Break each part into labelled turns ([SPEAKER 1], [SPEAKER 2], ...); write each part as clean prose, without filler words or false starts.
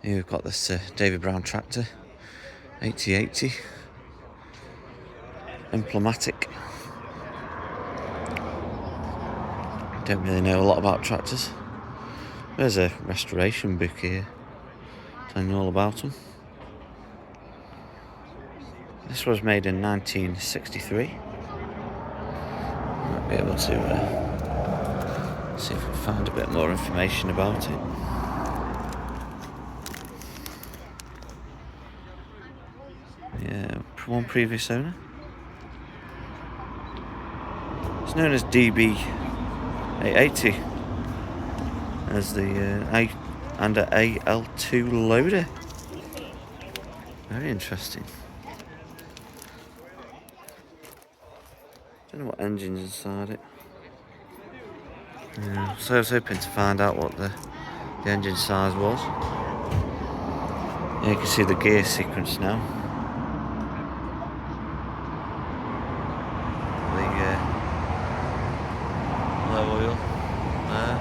[SPEAKER 1] Here we've got this David Brown tractor, 8080, Implematic. Don't really know a lot about tractors. There's a restoration book here, telling you all about them. This was made in 1963. Might be able to see if we can find a bit more information about it. Yeah, one previous owner. It's known as DB880 as the under AL2 loader. Very interesting. Don't know what engine's inside it. Yeah, so I was hoping to find out what the engine size was. Yeah, you can see the gear sequence now. The low oil there.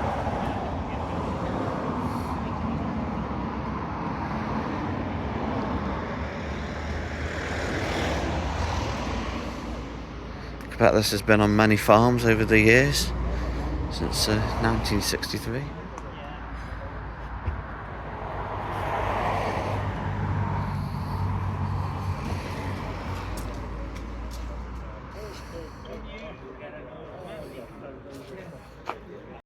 [SPEAKER 1] I bet this has been on many farms over the years, since 1963.